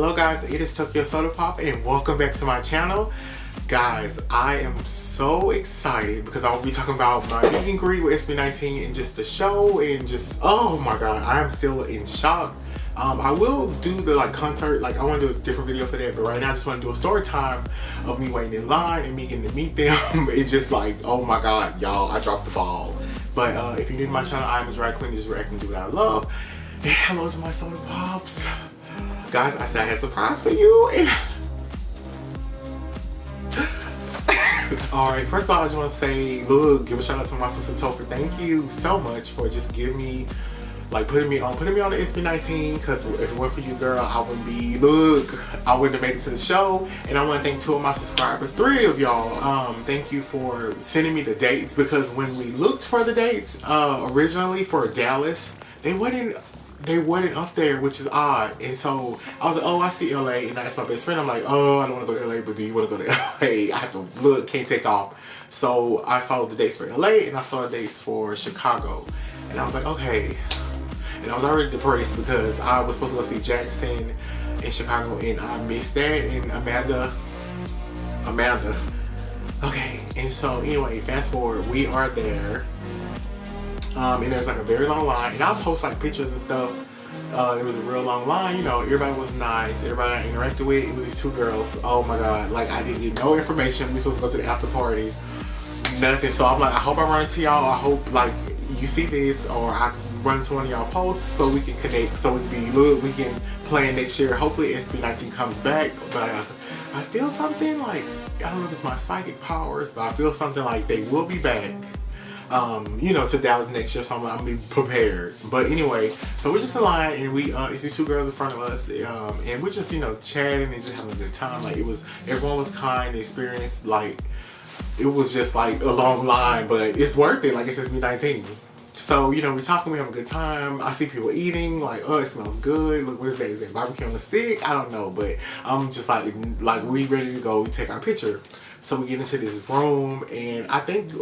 Hello guys, it is Tokyo Soda Pop and welcome back to my channel. Guys, I am so excited because I will be talking about my meet and greet with SB19 and just the show and just, oh my god, I am still in shock. I will do the concert, I want to do a different video for that, but right now I just want to do a story time of me waiting in line and me getting to meet them. It's just like, oh my god, y'all, I dropped the ball. But if you're new to my channel, I am a drag queen, just reacting to what I love. And hello to my Soda Pops. Guys, I said I had a surprise for you. And alright, first of all, I just want to say, look, give a shout out to my sister Topher. Thank you so much for just giving me, putting me on the SB19, because if it weren't for you, girl, I wouldn't be, I wouldn't have made it to the show. And I want to thank 2 of my subscribers, 3 of y'all. Thank you for sending me the dates, because when we looked for the dates, originally for Dallas, they wasn't up there, which is odd. And so I was like, oh, I see LA, and I asked my best friend, I'm like, oh, I don't want to go to LA, but do you want to go to LA? I have to look, can't take off. So I saw the dates for LA and I saw the dates for Chicago, and I was like, okay. And I was already depressed because I was supposed to go see Jackson in Chicago and I missed that, and Amanda. Okay, and so anyway, fast forward, we are there. And there's a very long line, and I'll post pictures and stuff. It was a real long line, you know, everybody was nice, everybody I interacted with, it was these 2 girls. Oh my god, I didn't get no information. We were supposed to go to the after party, nothing. So I'm like, I hope I run into y'all. I hope you see this, or I can run into one of y'all posts so we can connect, so we can be, we can plan next year. Hopefully SB19 comes back, but I feel something I don't know if it's my psychic powers, but I feel something they will be back. You know, to Dallas next year, so I'm gonna be prepared. But anyway, so we're just in line, and it's these 2 girls in front of us, and we're just, you know, chatting and just having a good time. Everyone was kind. The experience, it was just a long line, but it's worth it. It's SB19. So, you know, we're talking, we have a good time. I see people eating, oh, it smells good. Look, what is that? Is that barbecue on the stick? I don't know, but I'm just we ready to go take our picture. So we get into this room, and I think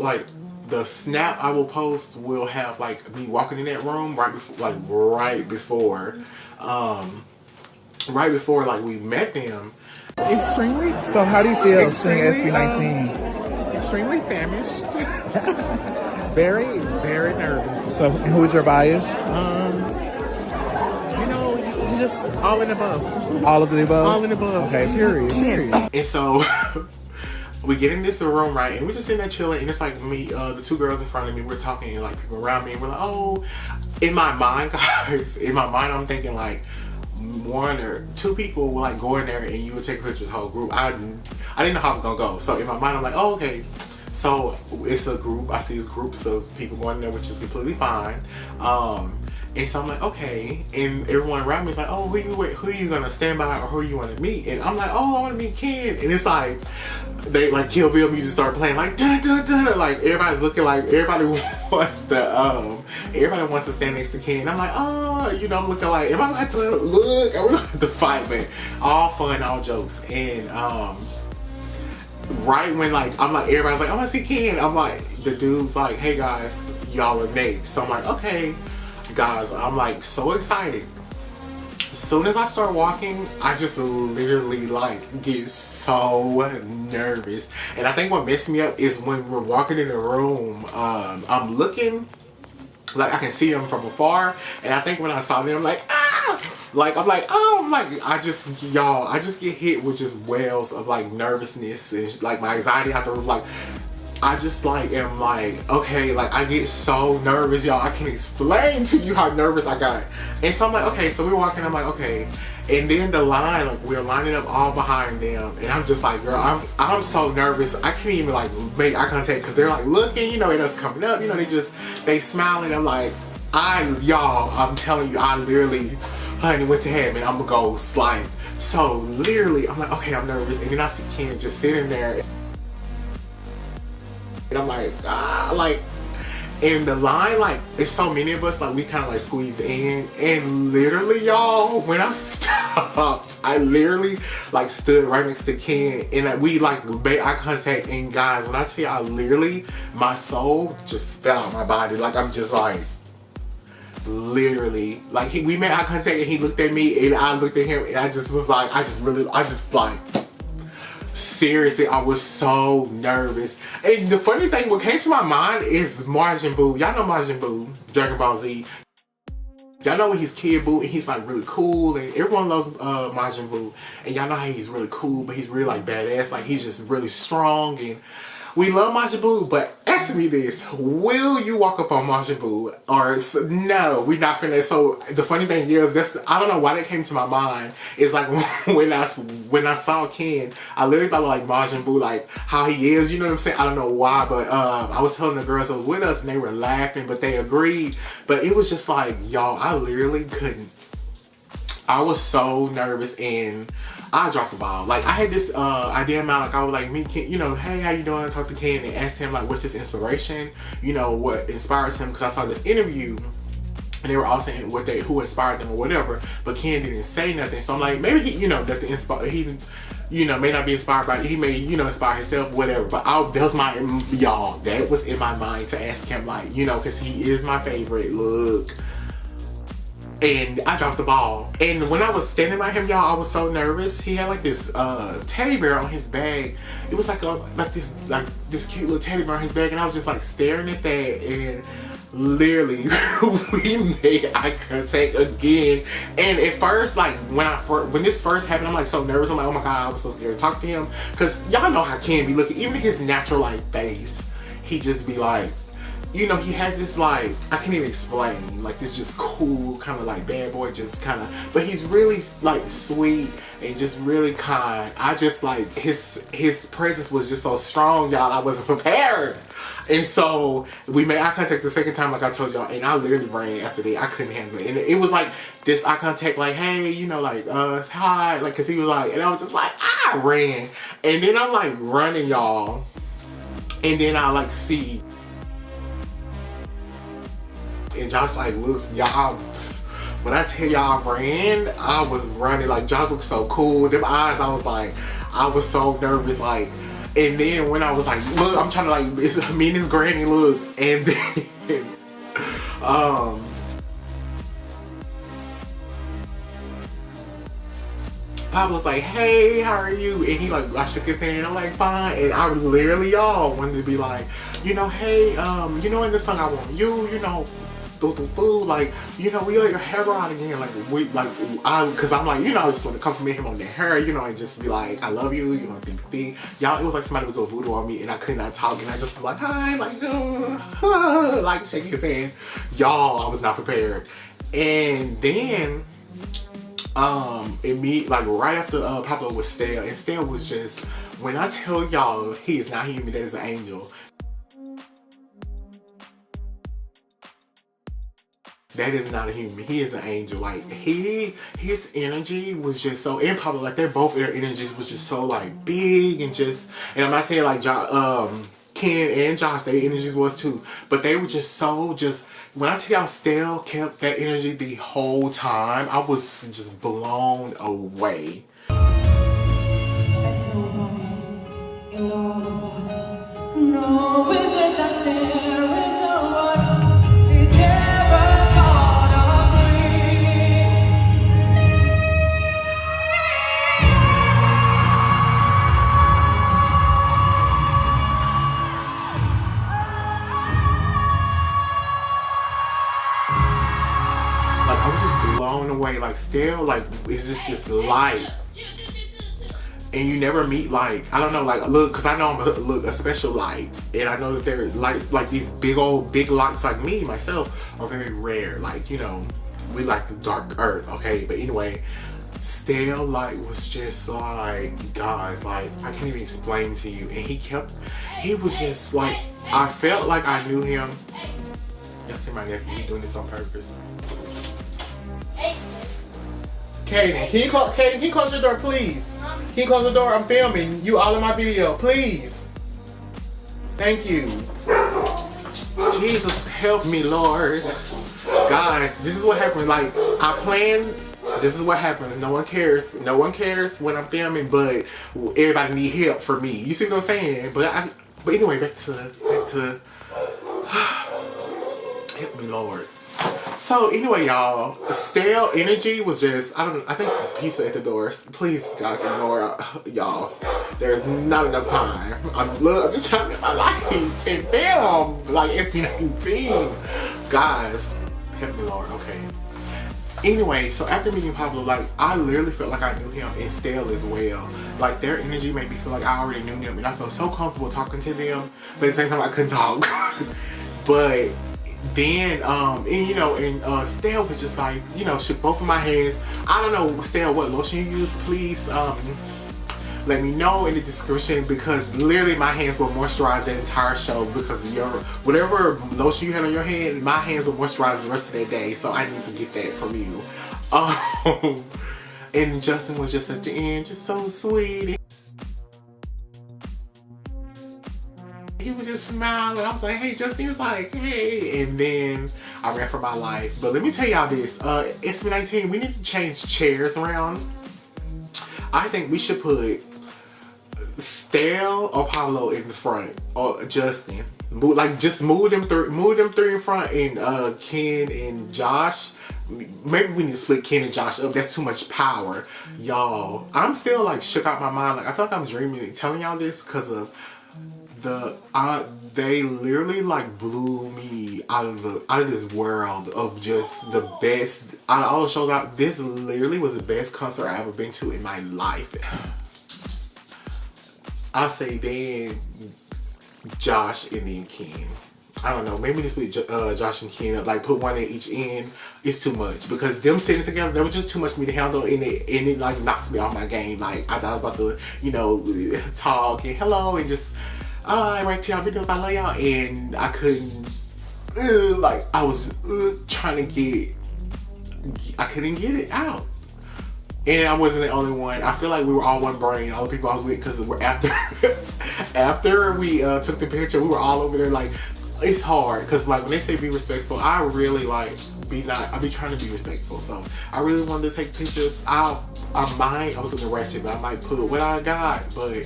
the snap I will post will have me walking in that room right before we met them. Extremely. So how do you feel seeing SB19? Extremely famished. very, very nervous. So who is your bias? You know, just all in the above. All of the above? All in the above. Okay, period. And so we get in this room, right, and we're just sitting there chilling, and it's me, the 2 girls in front of me, we're talking, and people around me, and we're oh, in my mind, guys, I'm thinking 1 or 2 people will go in there and you would take a picture of the whole group. I didn't know how it was gonna go, so in my mind I'm oh, okay. So it's a group, I see these groups of people going in there, which is completely fine. And so I'm okay, and everyone around me is oh, who are you gonna stand by, or who you want to meet? And I'm oh, I want to meet Ken. And it's they Kill Bill music start playing dun dun dun. Everybody's looking everybody wants to stand next to Ken. And I'm oh, you know, I'm looking am I gonna have to look? Are we gonna have to fight? But all fun, all jokes. And right when I'm everybody's I want to see Ken. I'm the dude's hey guys, y'all are next. So I'm okay. Guys, I'm so excited. As soon as I start walking, I just literally get so nervous. And I think what messed me up is when we're walking in the room, I'm looking, I can see them from afar, and I think when I saw them, I'm ah! I just get hit with just wails of nervousness and my anxiety out the roof. I just am okay, I get so nervous, y'all. I can't explain to you how nervous I got. And so I'm okay, so we're walking, I'm okay. And then the line, we're lining up all behind them, and I'm just girl, I'm so nervous. I can't even make eye contact, because they're looking, you know, at us coming up, you know, they smiling. I'm y'all, I'm telling you, I literally, honey, went to heaven, I'm a ghost. So literally, I'm okay, I'm nervous. And then I see Ken just sitting there. And I'm in the line, it's so many of us, we kind of squeezed in, and literally, y'all, when I stopped, I literally stood right next to Ken, and we made eye contact. And guys, when I tell you, I literally, my soul just fell out of my body. I'm just literally, like, we made eye contact and he looked at me and I looked at him and I just was like, seriously, I was so nervous. And the funny thing, what came to my mind is Majin Buu. Y'all know Majin Buu, Dragon Ball Z. Y'all know he's Kid Buu and he's like really cool and everyone loves Majin Buu. And y'all know how he's really cool, but he's really like badass. Like, he's just really strong and we love Majin Buu. But ask me this, will you walk up on Majin Buu? Or no, we're not finna. So the funny thing is, I don't know why that came to my mind. It's like when I saw Ken, I literally thought like Majin Buu, like how he is, you know what I'm saying? I don't know why, but I was telling the girls that was with us and they were laughing, but they agreed. But it was just like, y'all, I literally couldn't. I was so nervous and I dropped the ball. Like, I had this idea in mind, like I would like meet Ken, you know, hey, how you doing? Talk to Ken and ask him like what's his inspiration, you know, what inspires him, because I saw this interview and they were all saying who inspired them or whatever, but Ken didn't say nothing. So I'm like, maybe he, you know, that he you know, may not be inspired by it. He may, you know, inspire himself, whatever. But that was that was in my mind to ask him, like, you know, because he is my favorite. Look. And I dropped the ball. And when I was standing by him, y'all, I was so nervous. He had like this teddy bear on his bag. It was like this cute little teddy bear on his bag, and I was just like staring at that. And literally, we made eye contact again. And at first, like when this first happened, I'm like so nervous. I'm like, oh my god, I was so scared to talk to him, because y'all know how Ken be looking. Even his natural like face, he just be like, you know, he has this like, I can't even explain, like this just cool kind of like bad boy, just kind of, but he's really like sweet and just really kind. I just like his presence was just so strong, y'all. I wasn't prepared. And so we made eye contact the second time, like I told y'all, and I literally ran after that. I couldn't handle it. And it was like this eye contact, like, hey, you know, like, hi, like, cause he was like, and I was just like, I ran. And then I'm like running, y'all. And then I like see, and Josh like looks, y'all, when I tell y'all I ran, I was running. Like, Josh looked so cool. Them eyes, I was like, I was so nervous, like. And then when I was like, look, I'm trying to like, it's me and his granny, look. And then, Pop was like, hey, how are you? And he like, I shook his hand, I'm like, fine. And I literally, y'all, wanted to be like, you know, hey, you know, in this song I want you, you know, like, you know, we let your hair out again, like, cause I'm like, you know, I just want to compliment him on their hair, you know, and just be like, I love you, you know, y'all, it was like somebody was doing voodoo on me and I could not talk, and I just was like, hi, like, like shaking his hand. Y'all, I was not prepared. And then, like right after Pablo was Stale, and Stale was just, when I tell y'all, he is not human, that is an angel. That is not a human. He is an angel. Like, his energy was just so, and Pablo, like, their energies was just so like big and just, and I'm not saying like Ken and Josh, their energies was too, but they were just so when I tell y'all, Stale kept that energy the whole time. I was just blown away. In all of us, no, is it that there is a us, is ever gonna breathe. Like, I was just blown away. Like, Stale, like, is this light? And you never meet, like, I don't know, like, look, because I know I'm a special light, and I know that they're like these big lights like me, myself, are very rare. Like, you know, we like the dark earth, okay? But anyway, Stale light was just like, guys, like, I can't even explain to you. And he was just like, I felt like I knew him. Y'all see my nephew, he's doing this on purpose. Kaden, can you close your door, please? Can you close the door? I'm filming. You all in my video, please. Thank you. Jesus, help me, Lord. Guys, this is what happens. Like, I planned. This is what happens. No one cares. No one cares when I'm filming, but everybody need help for me. You see what I'm saying? But anyway, back to help me, Lord. So anyway, y'all, stale energy was just, I think pizza at the doors. Please, guys, ignore y'all. There's not enough time. I'm just trying to live my life and film like SB19. Guys, help me, Lord. Okay. Anyway, so after meeting Pablo, like, I literally felt like I knew him and Stale as well. Like, their energy made me feel like I already knew them, and I felt so comfortable talking to them, but at the same time I couldn't talk. But then, Stale was just like, you know, shook both of my hands. I don't know, Stale, what lotion you use, please, let me know in the description, because literally my hands will moisturize the entire show because of your, whatever lotion you had on your hand, my hands will moisturize the rest of that day, so I need to get that from you. And Justin was just at the end, just so sweet. He was just smiling. I was like, hey, Justin. He was like, hey. And then I ran for my life. But let me tell y'all this. SB19, we need to change chairs around. I think we should put Stale or Pablo in the front, or Justin. Just move them three in front, and Ken and Josh. Maybe we need to split Ken and Josh up. That's too much power, y'all. I'm still like shook out my mind. Like, I feel like I'm dreaming and telling y'all this because of they literally like blew me out of this world of just the best. Out of all the shows this literally was the best concert I've ever been to in my life. I say then Josh and then Ken. I don't know, maybe just split Josh and Ken up, like put one at each end. It's too much because them sitting together, that was just too much for me to handle, and it like knocks me off my game. Like, I thought I was about to, you know, talk and hello and just right to y'all videos, I love y'all, and I couldn't, like, I was trying to I couldn't get it out. And I wasn't the only one. I feel like we were all one brain, all the people I was with, because after we took the picture, we were all over there. Like, it's hard, because like when they say be respectful, I really like I be trying to be respectful. So I really wanted to take pictures. I was looking ratchet, but I might put what I got, but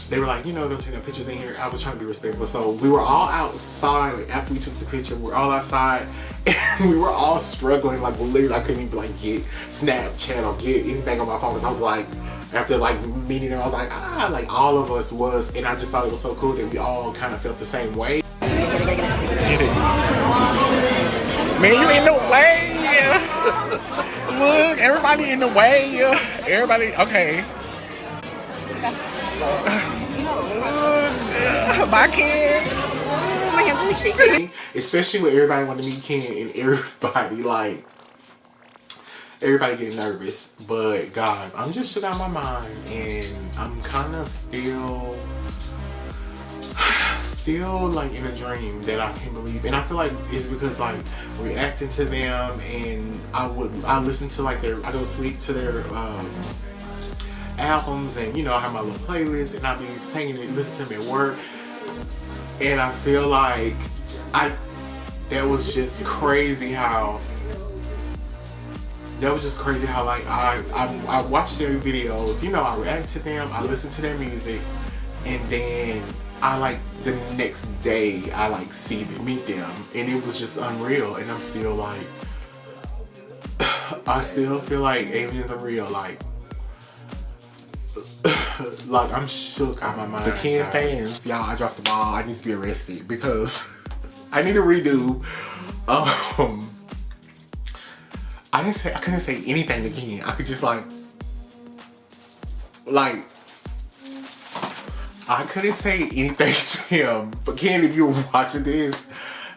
they were like, you know, don't take no pictures in here. I was trying to be respectful. So we were all outside. Like, after we took the picture, we were all outside. And we were all struggling. Like, literally, I couldn't even, like, get Snapchat or get anything on my phone. Because I was like, after, like, meeting them, I was like, like, all of us was. And I just thought it was so cool that we all kind of felt the same way. Man, you in the way. Look, everybody in the way. Everybody, okay. Bye, Ken. My hands are shaking. Especially when everybody wanted to meet Ken and everybody getting nervous. But guys, I'm just shut out of my mind, and I'm kind of still like in a dream that I can't believe. And I feel like it's because like reacting to them, and I listen to like I go sleep to their albums, and you know, I have my little playlist, and I be singing it, listening to them at work, and I feel like that was just crazy how like I watch their videos, you know, I react to them, I listen to their music, and then I like the next day I like meet them, and it was just unreal. And I'm still like I still feel like aliens are real. Like like, I'm shook out of my mind. The Ken fans, y'all, I dropped the ball. I need to be arrested because I need a redo. I couldn't say anything to Ken. I could just like I couldn't say anything to him. But Ken, if you're watching this,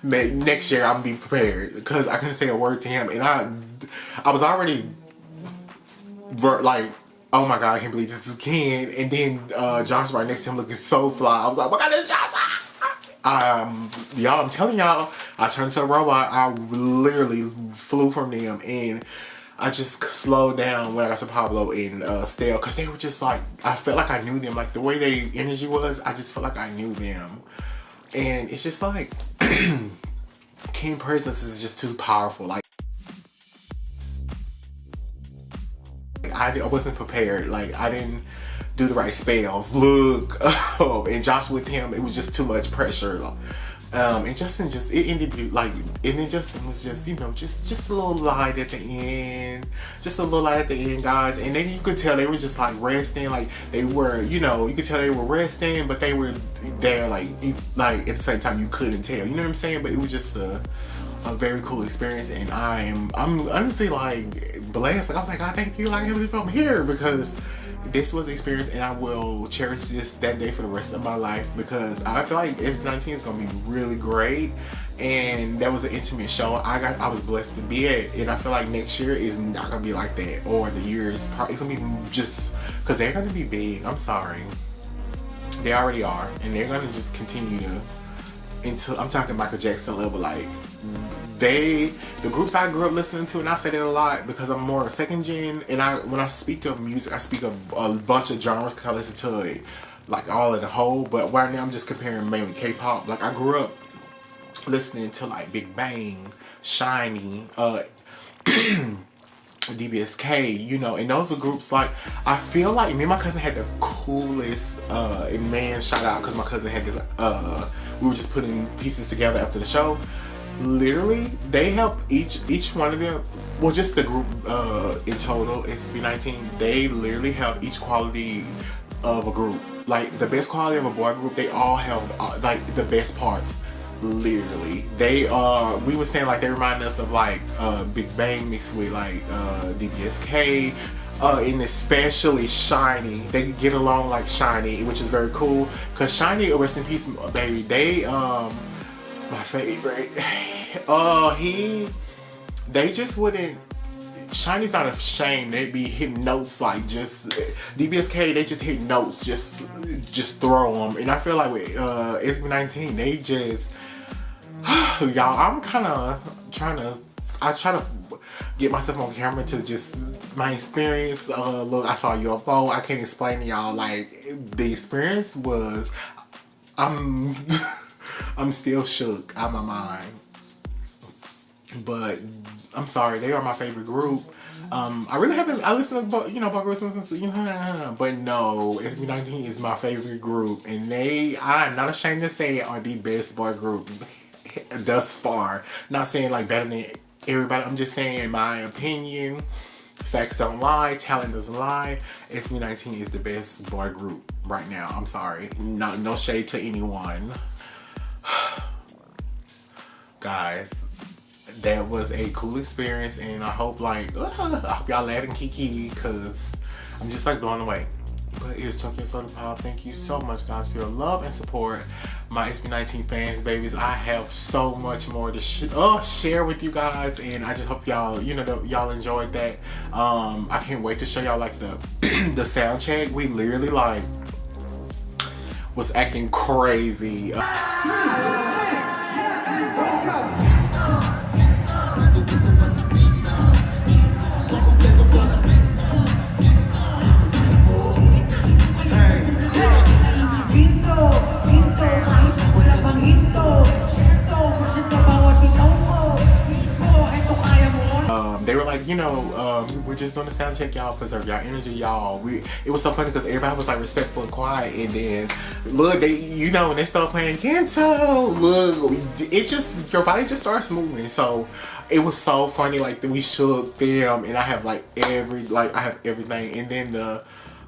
next year I'm gonna be prepared, because I couldn't say a word to him, and I was already like, oh my god, I can't believe this is Ken. And then Josh right next to him looking so fly. I was like, oh my god, this is Josh. Y'all, I'm telling y'all, I turned to a robot. I literally flew from them, and I just slowed down when I got to Pablo and Stale, because they were just like, I felt like I knew them. Like, the way their energy was, I just felt like I knew them. And it's just like, Ken presence is just too powerful. Like, I wasn't prepared. Like, I didn't do the right spells. Look. And Josh with him, it was just too much pressure. And Justin it ended like, and then Justin was just, you know, just a little light at the end, just a little light at the end, guys. And then you could tell they were just like resting, like they were, you know, you could tell they were resting, but they were there like at the same time you couldn't tell, you know what I'm saying? But it was just a very cool experience, and I'm honestly like blessed. Like I was like, God, thank you, like I'm here, because this was an experience, and I will cherish that day for the rest of my life, because I feel like SB19 is gonna be really great. And that was an intimate show I was blessed to be at, and I feel like next year is not gonna be like that, or the years probably, it's gonna be just because they're gonna be big. I'm sorry, they already are, and they're gonna just continue to, until I'm talking Michael Jackson level. Like the groups I grew up listening to, and I say that a lot because I'm more a second gen, and when I speak of music, I speak of a bunch of genres because I listen to it like all in the whole. But right now I'm just comparing mainly K-pop. Like I grew up listening to like Big Bang, Shiny, DBSK, you know, and those are groups like, I feel like me and my cousin had the coolest, and man, shout out, because my cousin had this, we were just putting pieces together after the show. Literally, they helped each one of them, well, just the group in total, SB19, they literally help each quality of a group. Like the best quality of a boy group, they all have like the best parts. Literally, they we were saying like they remind us of like Big Bang mixed with like DBSK, and especially Shiny. They get along like Shiny, which is very cool, because Shiny, rest in peace, baby, they my favorite, they just wouldn't, Shiny's not ashamed. They'd be hitting notes like just DBSK. They just hit notes, just throw them. And I feel like with SB19, they just y'all. I'm kind of I try to get myself on camera to just my experience. Look, I saw a UFO. I can't explain to y'all. Like the experience was, I'm still shook out of my mind. But I'm sorry, they are my favorite group. I really haven't, I listen to, you know, boy groups, you know, but no, SB19 is my favorite group, and I'm not ashamed to say, are the best boy group thus far. Not saying like better than everybody, I'm just saying in my opinion, facts don't lie, talent doesn't lie. SB19 is the best boy group right now. I'm sorry, no shade to anyone. Guys, that was a cool experience, and I hope like I hope y'all laugh and kiki, because I'm just like blown away. But it is Tokyo Soda Pop. Thank you so much, guys, for your love and support. My SB19 fans, babies, I have so much more to share with you guys, and I just hope y'all, you know, y'all enjoyed that. I can't wait to show y'all like the sound check. We literally like was acting crazy. They were like, you know, we're just doing a sound check, y'all, preserve y'all energy, y'all. It was so funny because everybody was like respectful and quiet, and then look, they, you know, when they start playing Gento, look, it just, your body just starts moving. So it was so funny, like we shook them, and I have like I have everything, and then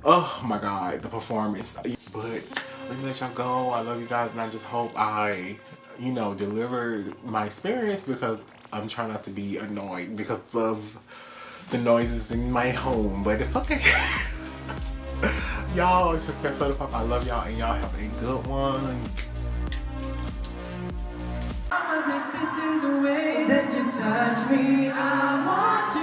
oh my god, the performance. But let me let y'all go. I love you guys, and I just hope I, you know, delivered my experience, because I'm trying not to be annoyed because of the noises in my home, but it's okay. Y'all, it's Tokyo Soda Pop. I love y'all, and y'all have a good one. I'm addicted to the way that you touch me. I want to.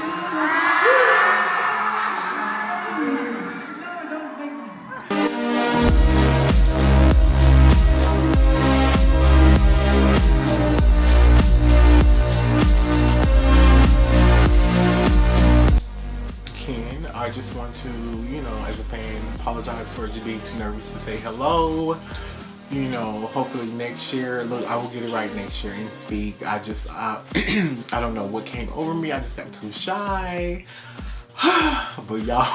I just want to, you know, as a fan, apologize for just being too nervous to say hello. You know, hopefully next year, look, I will get it right next year and speak. I don't know what came over me. I just got too shy. But y'all.